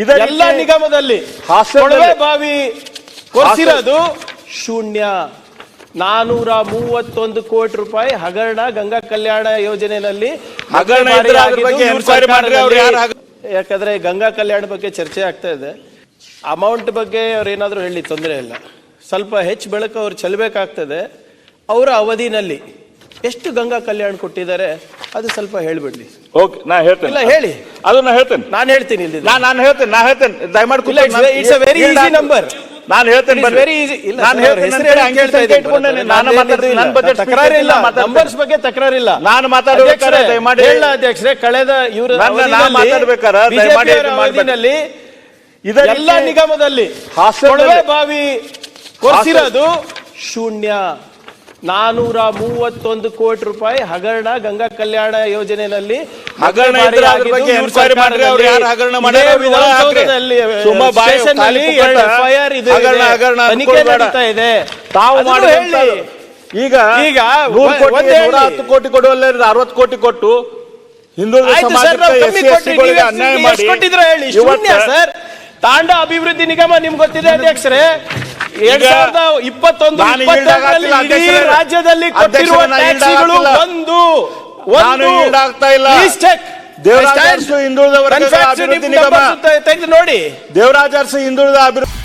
ಎಲ್ಲ ನಿಗಮದಲ್ಲಿ ಕೊಳವೆ ಬಾವಿ ಕೊರೆಸಿರೋದು ಶೂನ್ಯ. 431 ಕೋಟಿ ರೂಪಾಯಿ ಹಗರಣ ಗಂಗಾ ಕಲ್ಯಾಣ ಯೋಜನೆಯಲ್ಲಿ. ಯಾಕಂದ್ರೆ ಗಂಗಾ ಕಲ್ಯಾಣ ಬಗ್ಗೆ ಚರ್ಚೆ ಆಗ್ತಾ ಇದೆ. ಅಮೌಂಟ್ ಬಗ್ಗೆ ಅವ್ರು ಏನಾದ್ರು ಹೇಳಿ ತೊಂದರೆ ಇಲ್ಲ, ಸ್ವಲ್ಪ ಹೆಚ್ಚು ಬೆಳಕು ಅವ್ರು ಚೆಲ್ಲಬೇಕಾಗ್ತದೆ. ಅವರ ಅವಧಿನಲ್ಲಿ ಎಷ್ಟು ಗಂಗಾ ಕಲ್ಯಾಣ ಕೊಟ್ಟಿದ್ದಾರೆ ಅದು ಸ್ವಲ್ಪ ಹೇಳ್ಬಿಡ್ಲಿ. ಓಕೆ, ನಾ ಹೇಳ್ತೇನೆ. ಇಲ್ಲ ಹೇಳಿ, ಅದು ನಾ ಹೇಳ್ತೇನೆ. ನಾನು ಹೇಳ್ತೀನಿ ಇಲ್ಲಿ, ನಾನು ಹೇಳ್ತೇನೆ ದಯಮಾಡಿ. It's a very easy number. ನಾನು ಹೇಳ್ತೇನೆ, ವೆರಿ ಈಸಿ. ನಂಬರ್ಸ್ ಬಗ್ಗೆ ತಕರಾರಿಲ್ಲ. ನಾನು ಮಾತಾಡಬೇಕಾದ್ರೆ ದಯಮಾಡಿ ಹೇಳ ಅಧ್ಯಕ್ಷರೇ, ಕಳೆದ ಇವರು ಅವಧಿನಲ್ಲಿ ಎಲ್ಲ ನಿಗಮದಲ್ಲಿ ಕೊಳವೆ ಬಾವಿ ಕೊರೆಸಿರೋದು ಶೂನ್ಯ. 431 ಕೋಟಿ ರೂಪಾಯಿ ಹಗರಣ ಗಂಗಾ ಕಲ್ಯಾಣ ಯೋಜನೆಯಲ್ಲಿ. ತನಿಖೆ ನಡೀತಾ ಇದೆ. ತಾವು ಮಾಡಿ ಈಗ 110 ಕೋಟಿ ಕೊಡುವಲ್ಲ 60 ಕೋಟಿ ಕೊಟ್ಟು ಹಿಂದುಳಿದ ಸಮಾಜಕ್ಕೆ ಅನ್ಯಾಯ ಮಾಡಿ ಹೇಳಿ. ಶೂನ್ಯ ಸರ್. ತಾಂಡ ಅಭಿವೃದ್ಧಿ ನಿಗಮ ನಿಮ್ಗೆ ಗೊತ್ತಿದೆ ಅಧ್ಯಕ್ಷರೇ, 2021-22 ರಾಜ್ಯದಲ್ಲಿ ಕೊಟ್ಟಿರುವ ಟ್ಯಾಕ್ಸಿಗಳು ದೇವರಾಜ ಅರಸು ಹಿಂದುಳಿದ ವರ್ಗಗಳ ಅಭಿವೃದ್ಧಿ ನಿಗಮ ತೆಗೆದು ನೋಡಿ. ದೇವರಾಜ ಅರಸು ಹಿಂದುಳಿದ ಅಭಿವೃದ್ಧಿ